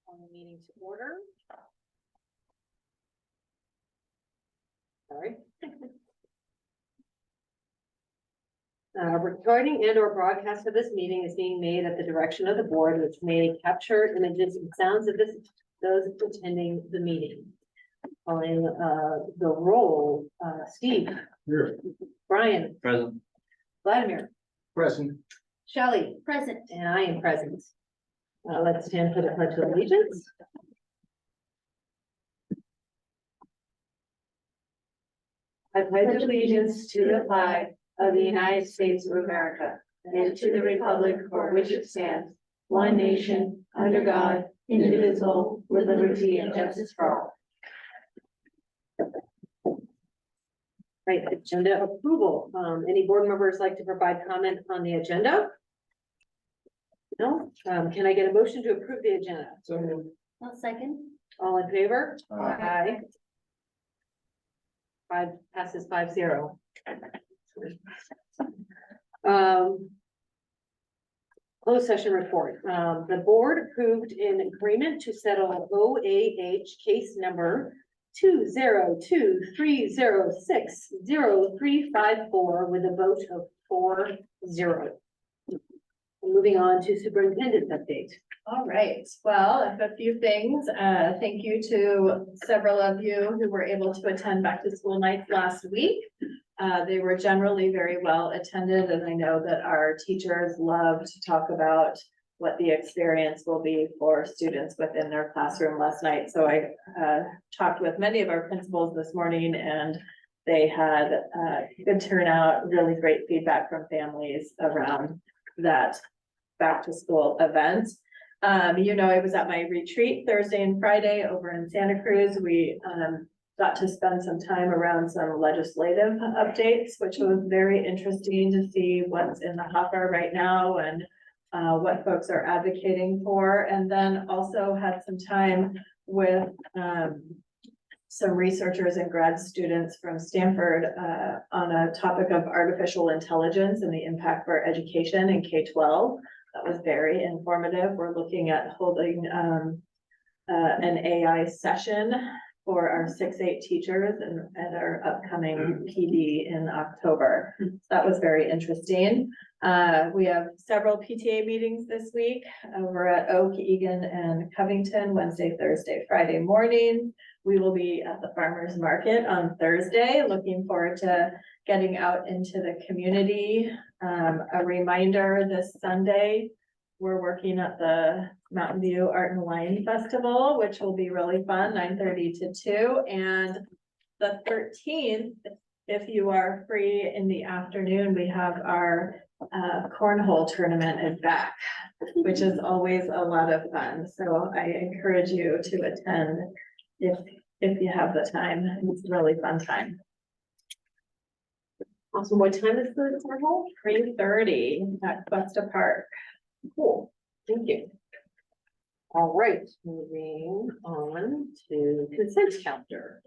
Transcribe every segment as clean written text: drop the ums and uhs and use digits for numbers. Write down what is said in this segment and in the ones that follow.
On the meeting to order. Sorry. Recording and or broadcast of this meeting is being made at the direction of the board, which may capture images and sounds of those attending the meeting. Calling the roll, Steve. Here. Brian. Present. Vladimir. Present. Shelley. Present. And I am present. Let's stand for the pledge of allegiance. I pledge allegiance to the flag of the United States of America and to the republic for which it stands, one nation, under God, indivisible, with liberty and justice for all. Right, agenda approval. Any board members like to provide comment on the agenda? No? Can I get a motion to approve the agenda? So moved. I'll second. All in favor? Aye. Passes 5-0. Closed session report. The board approved an agreement to settle OAH case number 20230600354 with a vote of 4-0. Moving on to superintendent's update. All right, well, I have a few things. Thank you to several of you who were able to attend back to school nights last week. They were generally very well attended, and I know that our teachers love to talk about what the experience will be for students within their classroom last night. So I talked with many of our principals this morning, and they had good turnout, really great feedback from families around that back to school event. You know, I was at my retreat Thursday and Friday over in Santa Cruz. We got to spend some time around some legislative updates, which was very interesting to see what's in the hopper right now and what folks are advocating for. And then also had some time with some researchers and grad students from Stanford on a topic of artificial intelligence and the impact for education in K-12. That was very informative. We're looking at holding an AI session for our 6-8 teachers and our upcoming PD in October. That was very interesting. We have several PTA meetings this week. We're at Oak, Egan, and Covington Wednesday, Thursday, Friday morning. We will be at the farmers market on Thursday. Looking forward to getting out into the community. A reminder, this Sunday, we're working at the Mountain View Art and Wine Festival, which will be really fun, 9:30 to 2. And the 13th, if you are free in the afternoon, we have our cornhole tournament is back, which is always a lot of fun. So I encourage you to attend if you have the time. It's a really fun time. Awesome. What time is the cornhole? 3:30 at Cuesta Park. Cool. Thank you. All right, moving on to consent calendar.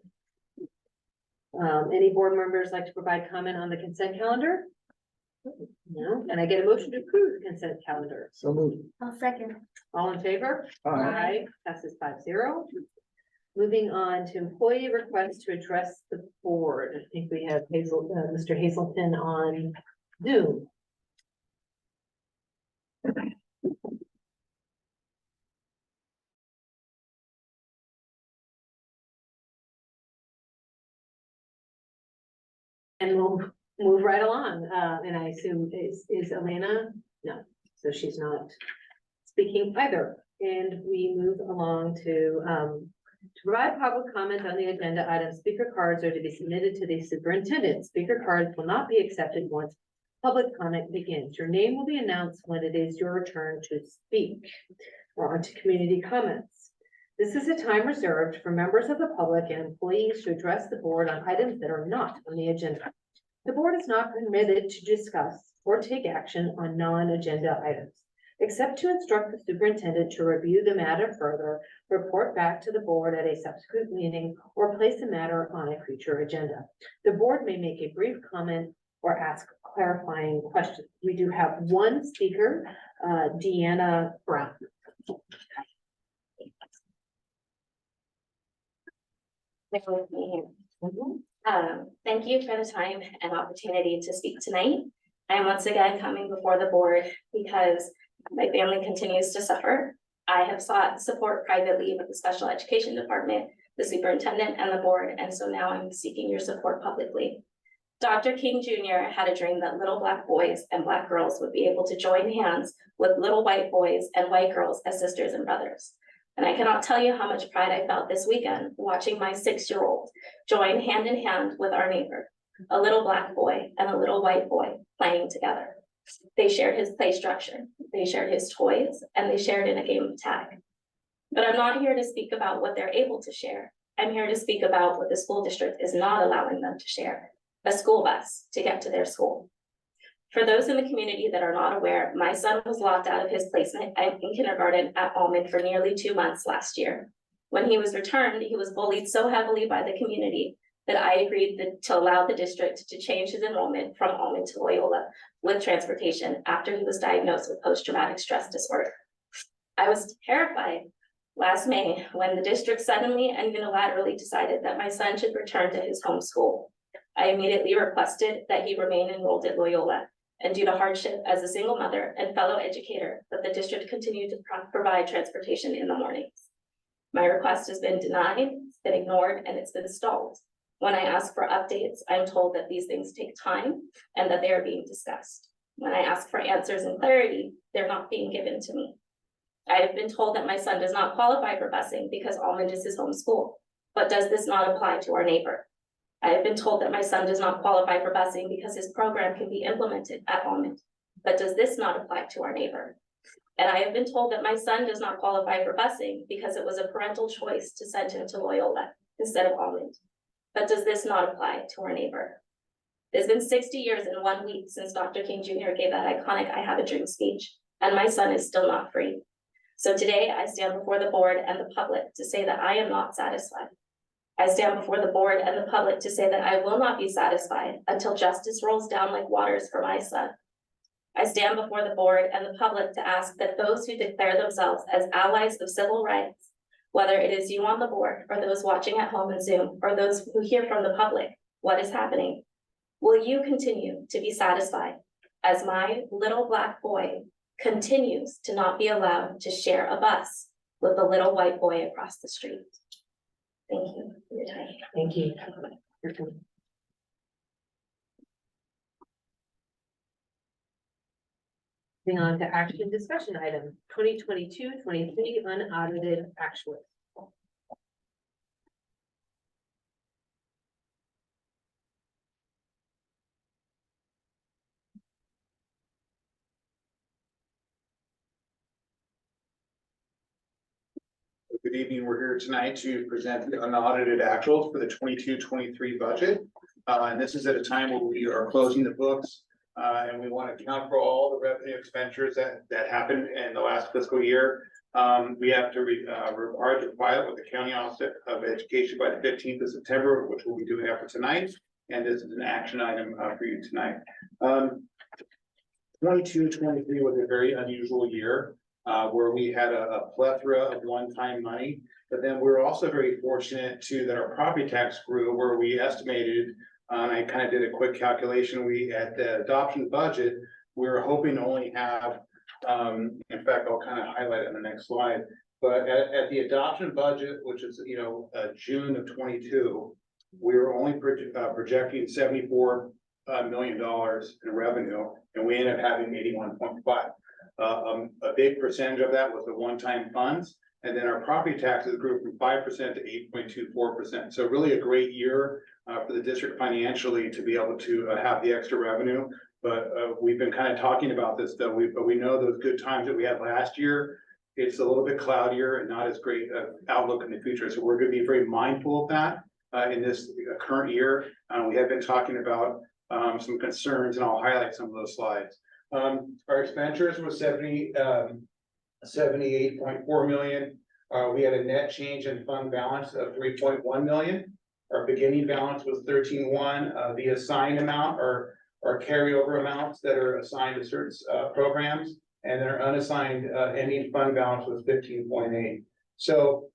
Any board members like to provide comment on the consent calendar? No. And I get a motion to approve the consent calendar. So moved. I'll second. All in favor? Aye. Passes 5-0. Moving on to employee requests to address the board. I think we have Mr. Hazelton on Zoom. And we'll move right along. And I assume is Elena? No, so she's not speaking either. And we move along to provide public comment on the agenda items. Speaker cards are to be submitted to the superintendent. Speaker cards will not be accepted once public comment begins. Your name will be announced when it is your turn to speak. We're on to community comments. This is a time reserved for members of the public and employees to address the board on items that are not on the agenda. The board is not permitted to discuss or take action on non-agenda items, except to instruct the superintendent to review the matter further, report back to the board at a subsequent meeting, or place the matter on a future agenda. The board may make a brief comment or ask clarifying questions. We do have one speaker, Deanna Brown. with me. Mhm. Thank you for the time and opportunity to speak tonight. I am once again coming before the board because my family continues to suffer. I have sought support privately with the special education department, the superintendent and the board, and so now I'm seeking your support publicly. Dr. King Jr. had a dream that little Black boys and Black girls would be able to join hands with little white boys and white girls as sisters and brothers. And I cannot tell you how much pride I felt this weekend watching my 6-year-old join hand in hand with our neighbor, a little Black boy and a little white boy playing together. They shared his play structure, they shared his toys, and they shared in a game of tag. But I'm not here to speak about what they're able to share. I'm here to speak about what the school district is not allowing them to share: a school bus to get to their school. For those in the community that are not aware, my son was locked out of his placement in kindergarten at Almond for nearly 2 months last year. When he was returned, he was bullied so heavily by the community that I agreed to allow the district to change his enrollment from Almond to Loyola with transportation after he was diagnosed with post-traumatic stress disorder. I was terrified last May when the district suddenly and unilaterally decided that my son should return to his home school. I immediately requested that he remain enrolled at Loyola, and due to hardship as a single mother and fellow educator, that the district continue to provide transportation in the mornings. My request has been denied, it's been ignored, and it's been stalled. When I ask for updates, I'm told that these things take time and that they are being discussed. When I ask for answers and clarity, they're not being given to me. I have been told that my son does not qualify for busing because Almond is his home school, but does this not apply to our neighbor? I have been told that my son does not qualify for busing because his program can be implemented at Almond, but does this not apply to our neighbor? And I have been told that my son does not qualify for busing because it was a parental choice to send him to Loyola instead of Almond, but does this not apply to our neighbor? It's been 60 years and 1 week since Dr. King Jr. gave that iconic "I have a dream" speech, and my son is still not free. So today I stand before the board and the public to say that I am not satisfied. I stand before the board and the public to say that I will not be satisfied until justice rolls down like waters for my son. I stand before the board and the public to ask that those who declare themselves as allies of civil rights, whether it is you on the board or those watching at home on Zoom or those who hear from the public what is happening, will you continue to be satisfied as my little Black boy continues to not be allowed to share a bus with the little white boy across the street? Thank you for your time. Thank you. Moving on to action discussion item 2022-23 unaudited actual. Good evening. We're here tonight to present the unaudited actuals for the 22-23 budget. And this is at a time where we are closing the books. And we want to account for all the revenue expenditures that happened in the last fiscal year. We have to require to file it with the County Office of Education by the 15th of September, which we'll be doing after tonight. And this is an action item for you tonight. 22-23 was a very unusual year. Where we had a plethora of one-time money, but then we're also very fortunate too that our property tax grew, where we estimated, and I kind of did a quick calculation, we at the adoption budget, we were hoping to only have, in fact, I'll kind of highlight it in the next slide, but at the adoption budget, which is, June of 22, we were only projecting $74 million in revenue, and we ended up having 81.5. A big percentage of that was the one-time funds, and then our property taxes grew from 5% to 8.24%. So really a great year for the district financially to be able to have the extra revenue. But we've been kind of talking about this though. But we know those good times that we had last year, it's a little bit cloudier and not as great outlook in the future. So we're going to be very mindful of that in this current year. We have been talking about some concerns, and I'll highlight some of those slides. Our expenditures was 78.4 million. We had a net change in fund balance of 3.1 million. Our beginning balance was 13.1. The assigned amount are carryover amounts that are assigned to certain programs, and their unassigned ending fund balance was 15.8. So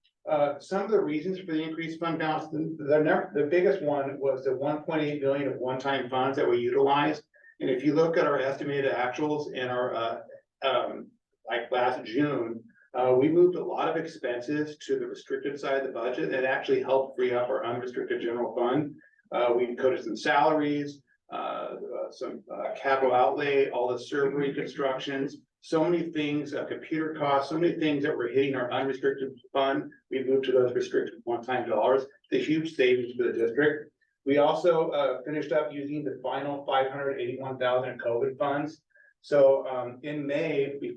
Some of the reasons for the increased fund balance, the biggest one was the 1.8 million of one-time funds that we utilized. And if you look at our estimated actuals in our, like last June, we moved a lot of expenses to the restricted side of the budget that actually helped free up our unrestricted general fund. We coded some salaries, some capital outlay, all the server reconstructions, so many things, computer costs, so many things that were hitting our unrestricted fund. We moved to those restricted one-time dollars, the huge savings for the district. We also finished up using the final 581,000 in COVID funds. So in May, May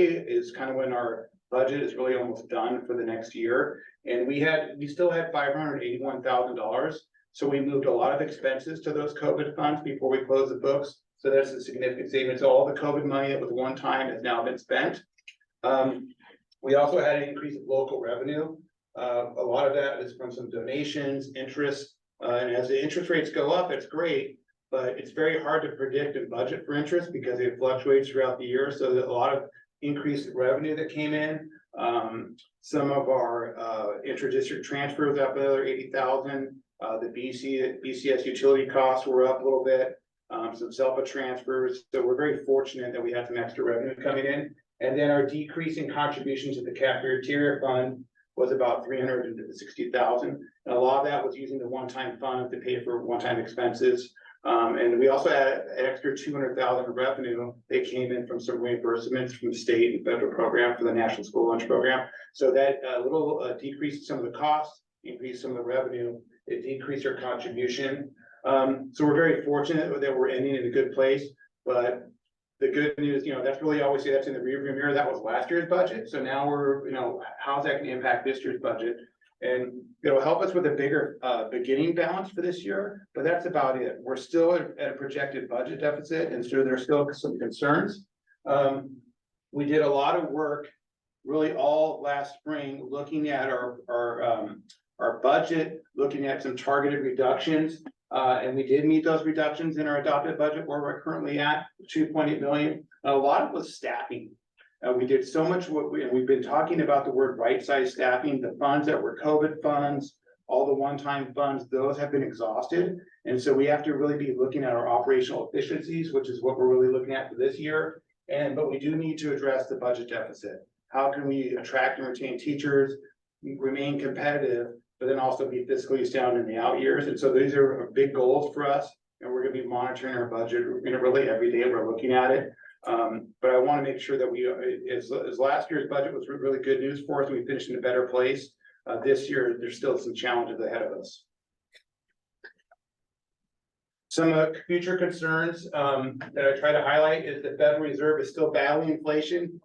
is kind of when our budget is really almost done for the next year. And we still had $581,000. So we moved a lot of expenses to those COVID funds before we closed the books. So that's a significant savings. All the COVID money that was one time has now been spent. We also had an increase of local revenue. A lot of that is from some donations, interest, and as the interest rates go up, it's great, but it's very hard to predict and budget for interest because it fluctuates throughout the year. So there's a lot of increased revenue that came in. Some of our inter-district transfers up another 80,000. The BCS utility costs were up a little bit. Some SELPA transfers. So we're very fortunate that we had some extra revenue coming in. And then our decrease in contribution to the cafeteria fund was about 360,000. And a lot of that was using the one-time fund to pay for one-time expenses. And we also had an extra 200,000 of revenue that came in from some reimbursements from the state and federal program for the National School Lunch Program. So that little decreased some of the costs, increased some of the revenue, it decreased our contribution. So we're very fortunate that we're ending in a good place, but the good news, that's really always say that's in the rearview mirror. That was last year's budget. So now we're, how's that going to impact this year's budget? And it'll help us with a bigger beginning balance for this year, but that's about it. We're still at a projected budget deficit, and so there's still some concerns. We did a lot of work really all last spring looking at our budget, looking at some targeted reductions. And we did meet those reductions in our adopted budget where we're currently at 2.8 million. A lot of it was staffing. We did so much we've been talking about the word right-size staffing, the funds that were COVID funds, all the one-time funds, those have been exhausted. And so we have to really be looking at our operational efficiencies, which is what we're really looking at for this year. But we do need to address the budget deficit. How can we attract and retain teachers, remain competitive, but then also be fiscally sound in the out years? And so these are big goals for us, and we're going to be monitoring our budget, really every day we're looking at it. But I want to make sure that as last year's budget was really good news for us, and we finished in a better place. This year, there's still some challenges ahead of us. Some future concerns that I try to highlight is the Federal Reserve is still battling inflation.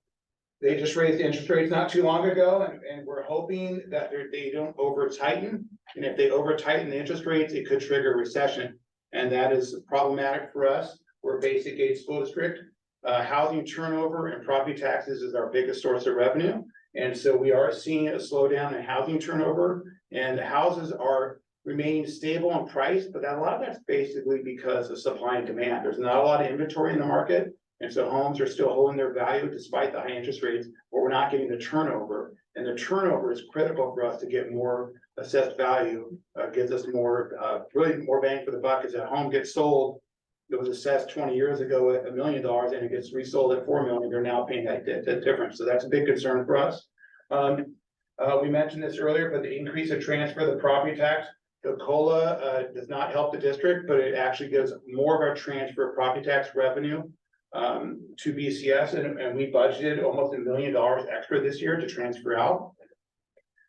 They just raised interest rates not too long ago, and we're hoping that they don't over tighten. And if they over tighten the interest rates, it could trigger a recession. And that is problematic for us. We're a basic aid school district. Housing turnover and property taxes is our biggest source of revenue. And so we are seeing a slowdown in housing turnover, and the houses are remaining stable in price, but a lot of that's basically because of supply and demand. There's not a lot of inventory in the market. And so homes are still holding their value despite the high interest rates, but we're not getting the turnover. And the turnover is critical for us to get more assessed value, gives us more, really more bang for the buck. As a home gets sold, it was assessed 20 years ago at $1 million and it gets resold at $4 million. They're now paying that difference. So that's a big concern for us. We mentioned this earlier, but the increase of transfer of the property tax, the COLA does not help the district, but it actually gives more of our transfer of property tax revenue to BCS, and we budgeted almost $1 million extra this year to transfer out.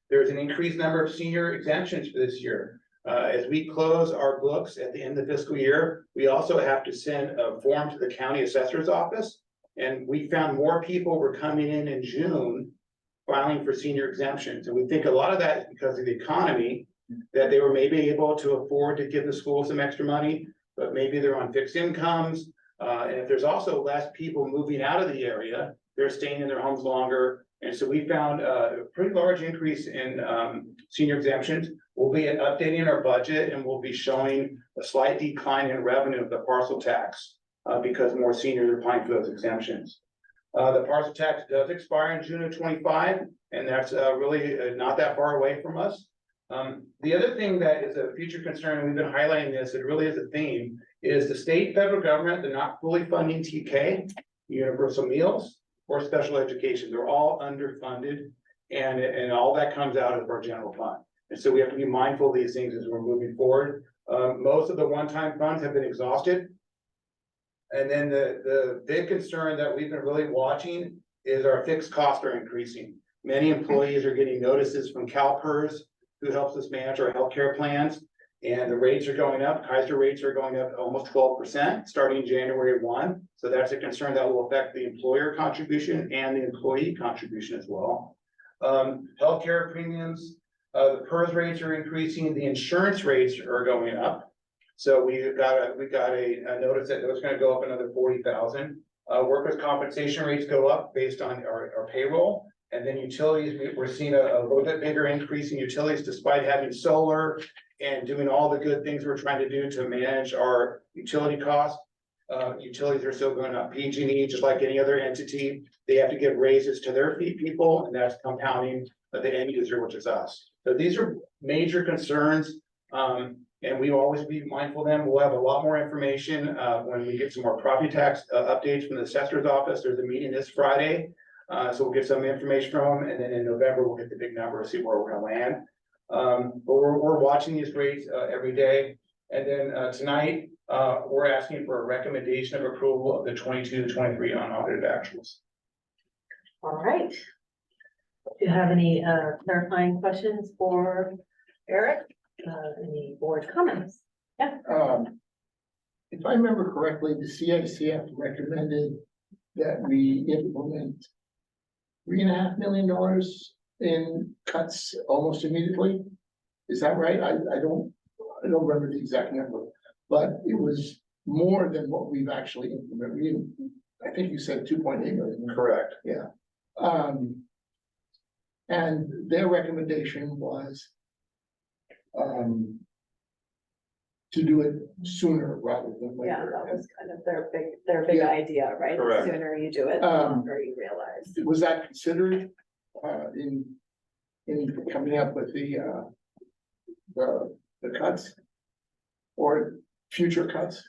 There's an increased number of senior exemptions for this year. As we close our books at the end of the fiscal year, we also have to send a form to the county assessor's office. And we found more people were coming in June filing for senior exemptions. And we think a lot of that is because of the economy, that they were maybe able to afford to give the school some extra money, but maybe they're on fixed incomes. And if there's also less people moving out of the area, they're staying in their homes longer. And so we found a pretty large increase in senior exemptions. We'll be updating our budget, and we'll be showing a slight decline in revenue of the parcel tax because more seniors are applying for those exemptions. The parcel tax does expire in June of 25, and that's really not that far away from us. The other thing that is a future concern, and we've been highlighting this, it really is a theme, is the state, federal government, they're not fully funding TK, universal meals, or special education. They're all underfunded, and all that comes out of our general fund. And so we have to be mindful of these things as we're moving forward. Most of the one-time funds have been exhausted. And then the big concern that we've been really watching is our fixed costs are increasing. Many employees are getting notices from CalPERS, who helps us manage our healthcare plans. And the rates are going up. Kaiser rates are going up almost 12% starting January 1. So that's a concern that will affect the employer contribution and the employee contribution as well. Healthcare premiums, the PERS rates are increasing. The insurance rates are going up. So we got a notice that it was going to go up another 40,000. Workers' compensation rates go up based on our payroll. And then utilities, we're seeing a little bit bigger increase in utilities despite having solar and doing all the good things we're trying to do to manage our utility costs. Utilities are still going up. PG&E, just like any other entity, they have to give raises to their people, and that's compounding the end user, which is us. So these are major concerns, and we always be mindful of them. We'll have a lot more information when we get some more property tax updates from the assessor's office. There's a meeting this Friday. So we'll get some information from them, and then in November, we'll get the big number, see where we're gonna land. But we're watching these rates every day. And then tonight, we're asking for a recommendation of approval of the 22-23 unaudited actuals. All right. Do you have any clarifying questions for Eric? Any board comments? If I remember correctly, the CICF recommended that we implement $3.5 million in cuts almost immediately. Is that right? I don't remember the exact number, but it was more than what we've actually implemented. I think you said 2.8 million. Correct. Yeah. And their recommendation was to do it sooner rather than later. Yeah, that was kind of their big Yeah. idea, right? The Correct. sooner you do it, the longer you realize. Was that considered in coming up with the cuts or future cuts?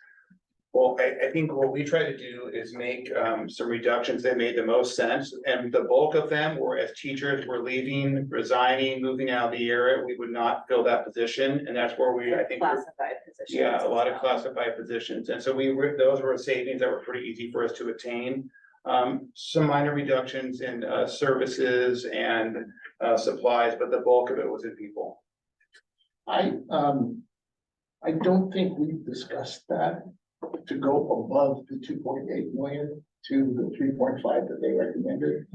Well, I think what we try to do is make some reductions that made the most sense, and the bulk of them were as teachers were leaving, resigning, moving out of the area, we would not fill that position, and that's where I think. Classified positions. Yeah, a lot of as well. classified positions, and so those were savings that were pretty easy for us to attain. Some minor reductions in services and supplies, but the bulk of it was in people. I don't think we've discussed that, to go above the 2.8 million to the 3.5 that they recommended.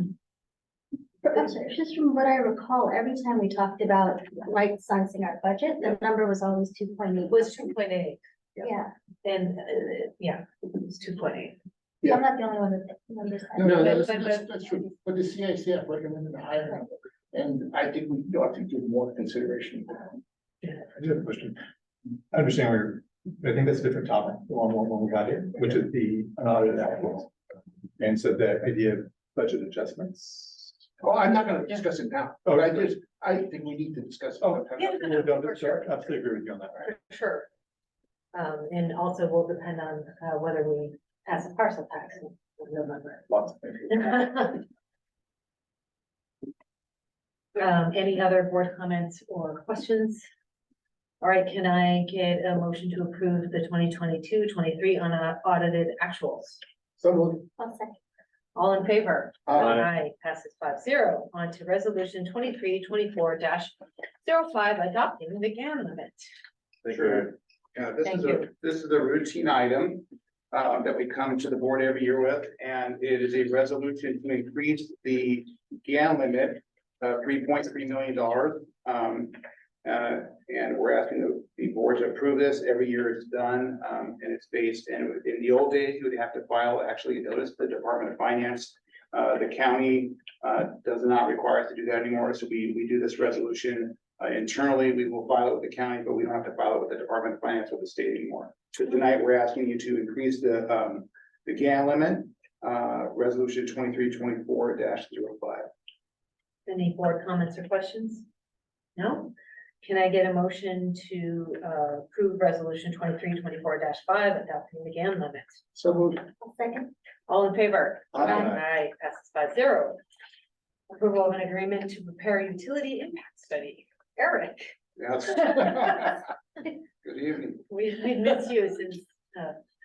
Professor, just from what I recall, every time we talked about right sizing our budget, the number was always 2.8. It was 2.8, Yeah, and yeah, it was 2.8. Yeah. I'm not the only one that remembers that. No, But- that's true, but the CICF recommended a higher number, and I think we ought to give more consideration. I do have a question. I understand I think that's a different topic, the one we got here, which is the unaudited actuals. And so the idea of budget adjustments. Well, I'm not gonna discuss it now, but I think we need to discuss. Oh, yeah, we're done, sure, absolutely agree with you on that. For sure. And also will depend on whether we pass a parcel tax in November. Lots of things. Any other board comments or questions? All right, can I get a motion to approve the 2022-23 unaudited actuals? So, I'll second. All in favor? Aye. Passes 5-0. On to resolution 23-24-05, adopting the GAN limit. Sure. Yeah, Thank you. this is a routine item that we come to the board every year with, and it is a resolution to increase the GAN limit $3.3 million. And we're asking the board to approve this. Every year it's done, and it's based, and in the old days, you would have to file actually notice to the Department of Finance. The county does not require us to do that anymore, so we do this resolution internally. We will file it with the county, but we don't have to file it with the Department of Finance or the state anymore. So tonight, we're asking you to increase the GAN limit resolution 23-24-05. Any board comments or questions? No? Can I get a motion to approve resolution 23-24-5, adopting the GAN limit? So moved. Second, All in favor? Aye. Aye, passes 5-0. Approval of an agreement to prepare utility impact study. Eric, Yes. Good evening. we've missed you since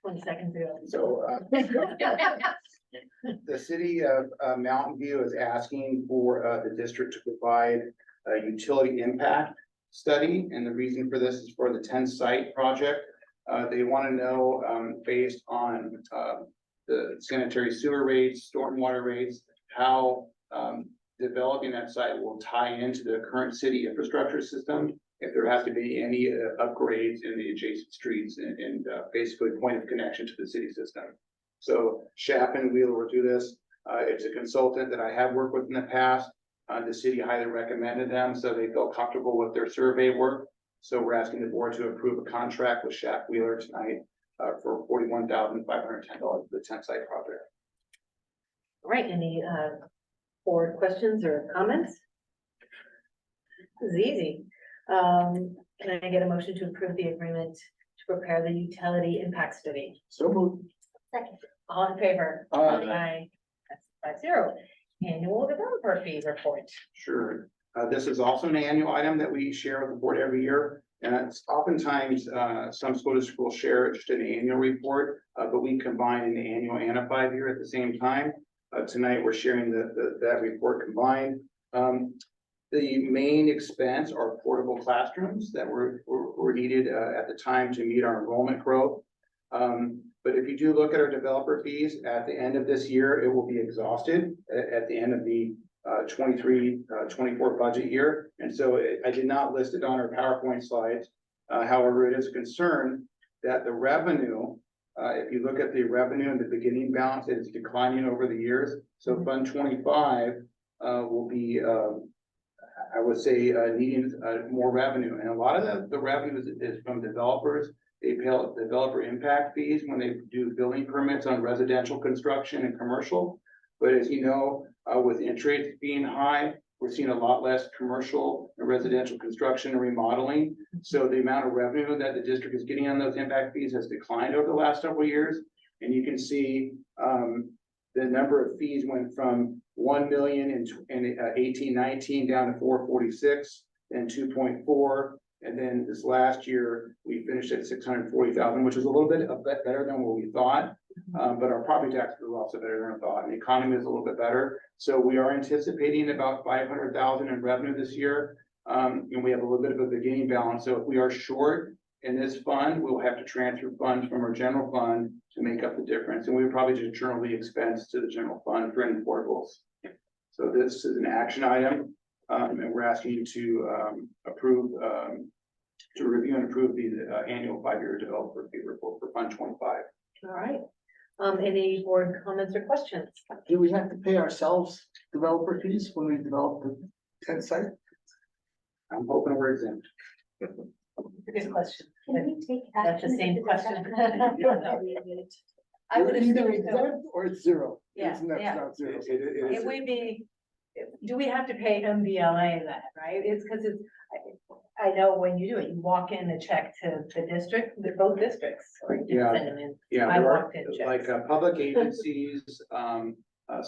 20 seconds ago. So, the city of Mountain View is asking for the district to provide a utility impact study, and the reason for this is for the 10 site project. They want to know, based on the sanitary sewer rates, stormwater rates, how developing that site will tie into the current city infrastructure system, if there has to be any upgrades in the adjacent streets and basically point of connection to the city system. So Shappen Wheeler will do this. It's a consultant that I have worked with in the past. The city highly recommended them, so they feel comfortable with their survey work. So we're asking the board to approve a contract with Shapp Wheeler tonight for $41,510 for the 10 site project. All right, any board questions or comments? This is easy. Can I get a motion to approve the agreement to prepare the utility impact study? So moved. second, All in favor? Aye. That's 5-0. Annual developer fee report. Sure. This is also an annual item that we share with the board every year. And it's oftentimes, some school districts will share just an annual report, but we combine an annual and a 5-year at the same time. Tonight, we're sharing that report combined. The main expense are portable classrooms that were needed at the time to meet our enrollment growth. But if you do look at our developer fees, at the end of this year, it will be exhausted at the end of the 23-24 budget year. And so I did not list it on our PowerPoint slides. However, it is a concern that the revenue, if you look at the revenue and the beginning balance, it is declining over the years. So Fund 25 will be, I would say, needing more revenue. And a lot of the revenue is from developers. They pay developer impact fees when they do building permits on residential construction and commercial. But as you know, with interest rates being high, we're seeing a lot less commercial and residential construction and remodeling. So the amount of revenue that the district is getting on those impact fees has declined over the last several years. And you can see the number of fees went from 1 million in 18-19 down to 446 and 2.4. And then this last year, we finished at 640,000, which is a little bit better than what we thought. But our property taxes were also better than I thought, and the economy is a little bit better. So we are anticipating about 500,000 in revenue this year. And we have a little bit of a beginning balance. So if we are short in this fund, we'll have to transfer funds from our general fund to make up the difference. And we would probably just generally expense to the general fund for any portables. So this is an action item. And we're asking you to approve, to review and approve the annual 5-year developer fee report for Fund 25. All right. Any board comments or questions? Do we have to pay ourselves developer fees when we develop the 10 site? I'm hoping we're exempt. Good question. can we take That's the action? same if question. it's I would It's either assume so. exempt or it's zero. Yeah, It's not- yeah. not zero. It would be, do we have to pay MBLA that, right? It's because it's, I know when you do it, you walk in a check to the district, both districts, or you Yeah. can send them in. Yeah, I there are, walked in like, checks. public agencies,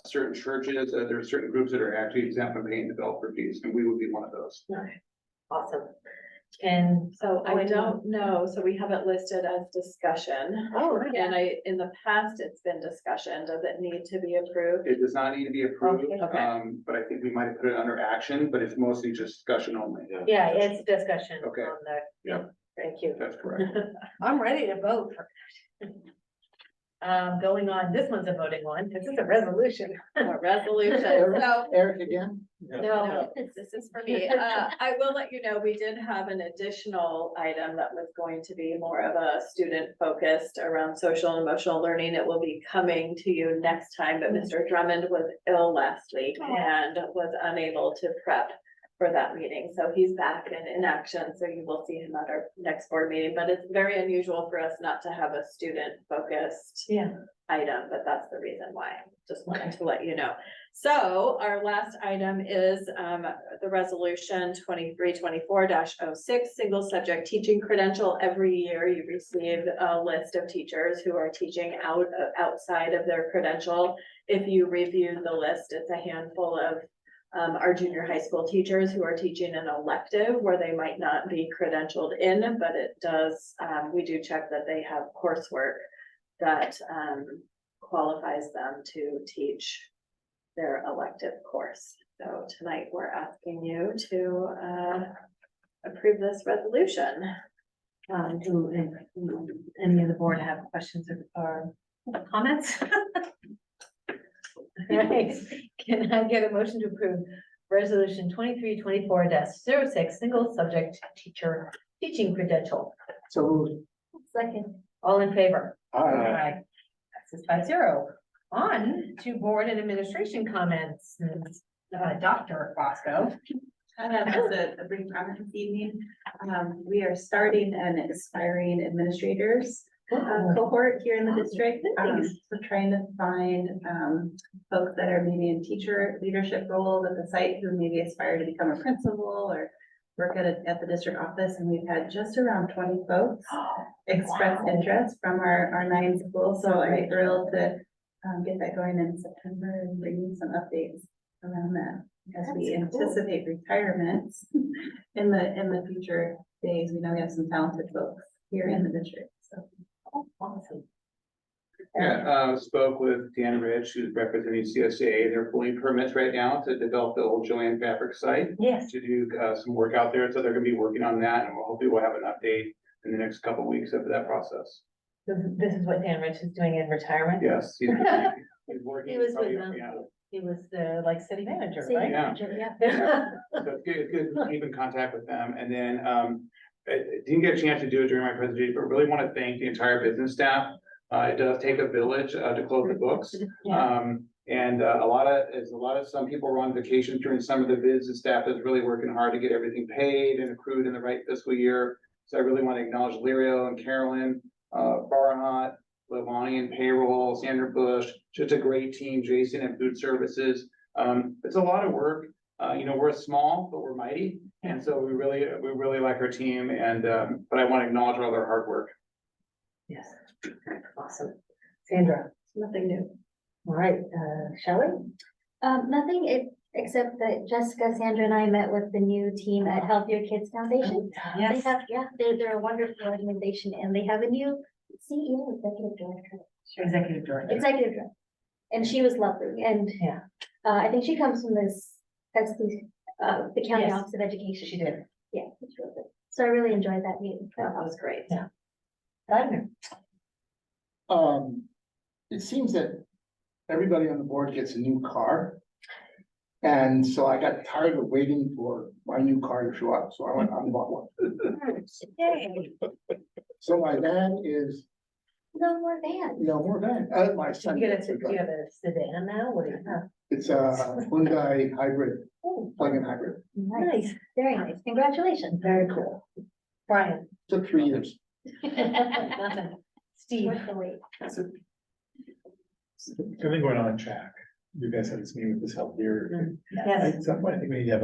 certain churches, there are certain groups that are actually exempt from paying developer fees, and we would be one of those. Awesome. And So Oh, I I don't know, so we have it listed as discussion. oh, And in the past, it's been discussion. Does it need to be approved? It does not need to be approved, Okay. but I think we might have put it under action, but it's mostly just discussion only. yeah, it's discussion Okay. on the. Yeah. Thank you. That's correct. I'm ready to vote for. Going on, this one's a voting one. This is a resolution. A resolution, so. Eric again? No, No, this is for me. I will let you know, we did have an additional item that was going to be more of a student focused around social and emotional learning. It will be coming to you next time, but Mr. Drummond was ill last week and was unable to prep for that meeting. So he's back and in action, so you will see him at our next board meeting, but it's very unusual for us not to have a student focused yeah, item, but that's the reason why. Just wanted to let you know. So our last item is the resolution 2324-06, single subject teaching credential. Every year you receive a list of teachers who are teaching outside of their credential. If you review the list, it's a handful of our junior high school teachers who are teaching an elective where they might not be credentialed in, but it does, we do check that they have coursework that qualifies them to teach their elective course. So tonight we're asking you to approve this resolution. Do any of the board have questions or comments? Right, can I get a motion to approve resolution 2324-06, single subject teacher teaching credential? So moved. Second. All in favor? Aye. Passes 5-0. On to board and administration comments, Dr. Bosco. As a brief comment this evening, we are starting an aspiring administrators cohort here in the district. So trying to find folks that are maybe in teacher leadership roles at the site who maybe aspire to become a principal or work at the district office. And we've had just around 20 folks express interest from our 9 schools. So I'm thrilled to get that going in September and bring you some updates around that. As we anticipate retirements in the future days, we know we have some talented folks here in the district, so. Awesome. Yeah, spoke with Dan Rich, who's representing CSA. They're pulling permits right now to develop the old Joanne Fabric site Yes, to do some work out there. So they're gonna be working on that, and hopefully we'll have an update in the next couple of weeks of that process. this is what Dan Rich is doing in retirement? Yes. He's working. He was probably, with them. yeah. He was the like city manager, City right? manager, yeah. So it's good to keep in contact with them. And then, I didn't get a chance to do it during my presentation, but really want to thank the entire business staff. It does take a village to close the books. And some people were on vacation during some of the business staff is really working hard to get everything paid and accrued in the right fiscal year. So I really want to acknowledge Lirio and Carolyn, Farhat, Lavani and payroll, Sandra Bush, just a great team, Jason and food services. It's a lot of work. We're small, but we're mighty. And so we really like our team and, but I want to acknowledge all their hard work. Yes, awesome. Sandra, Nothing new. all right, Shelley? Nothing except that Jessica, Sandra and I met with the new team at Healthier Kids Foundation. They Yes, have, they're a wonderful organization and they have a new CEO, executive director. executive director. And she was lovely and Yeah. I think she comes from the county Yes. office of education. She did. Yeah, it's really good. So I really enjoyed that meeting. That was great. Yeah. Gardner. It seems that everybody on the board gets a new car. And so I got tired of waiting for my new car to show up, so I went out and bought one. Yay. So my van is, No more van. more van, my son. Do you gets to have drive. a sedan now? What do you have? It's a Hyundai hybrid, Oh, plug-in hybrid. Nice, nice, very nice. Congratulations. very cool. Brian. Took 3 years. Nothing. Steve. Worth the wait. Everything going on track. You guys had this meeting with this health here. Yes, At some point, I think we need to have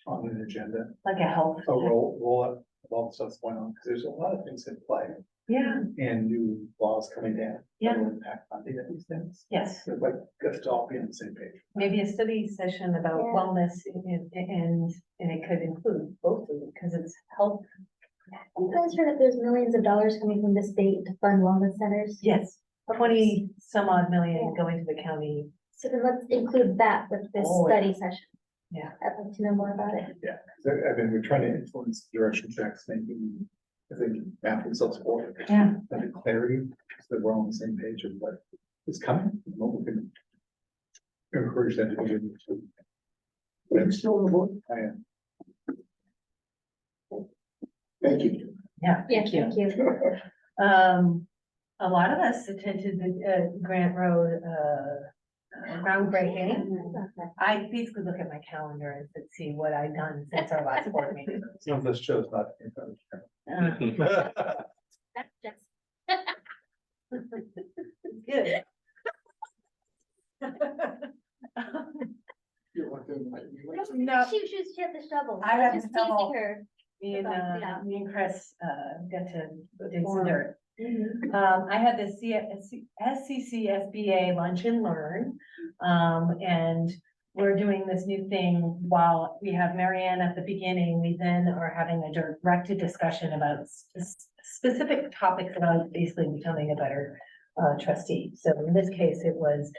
on an agenda, like a health. a roll up of all the stuff that's going on, because there's a lot of things in play Yeah, and new laws coming down. Yeah. That will impact funding of these things. yes, So like, let's all be on the same page. maybe a study session about Yeah. wellness and it could include both of them, because it's health. You guys heard that there's millions of dollars coming from the state to fund wellness centers? Yes, 20 some odd million Yeah. going to the county. So then let's include that with this Oh, study session. Yeah. I'd like to know more about it. Yeah, we're trying to influence direction checks, making, I think, math results forward. Yeah. And the clarity, so that we're on the same page of what is coming, and what we can encourage them to do. Are you still on the board? I am. Thank you. Yeah, Yeah, thank you. thank you. A lot of us attended the Grant Road groundbreaking. I basically look at my calendar and see what I've done since our last board meeting. Some of us chose not to. think Uh, That's just- Good. You're looking like. No. She had the shovel. I so had was just the shovel. teasing her. Me and, Yeah. me and Chris, got to dig some dirt. Mhm. I had the SCC SBA Lunch and Learn. And we're doing this new thing while we have Marianne at the beginning. We then are having a directed discussion about specific topics about basically becoming a better trustee. So in this case, it was,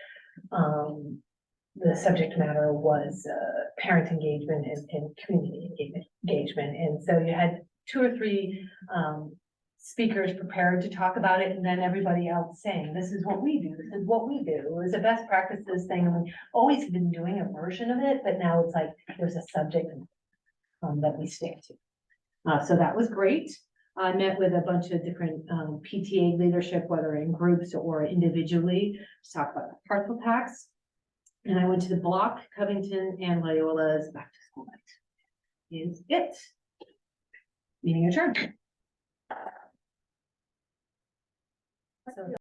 the subject matter was parent engagement and community engagement. And so you had 2 or 3 speakers prepared to talk about it, and then everybody else saying, this is what we do, this is what we do. It was a best practices thing, and we've always been doing a version of it, but now it's like, there's a subject that we stick to. So that was great. I met with a bunch of different PTA leadership, whether in groups or individually, to talk about the parcel tax. And I went to the Block, Covington, and Loyola's back to school night. Is it? Meeting adjourned.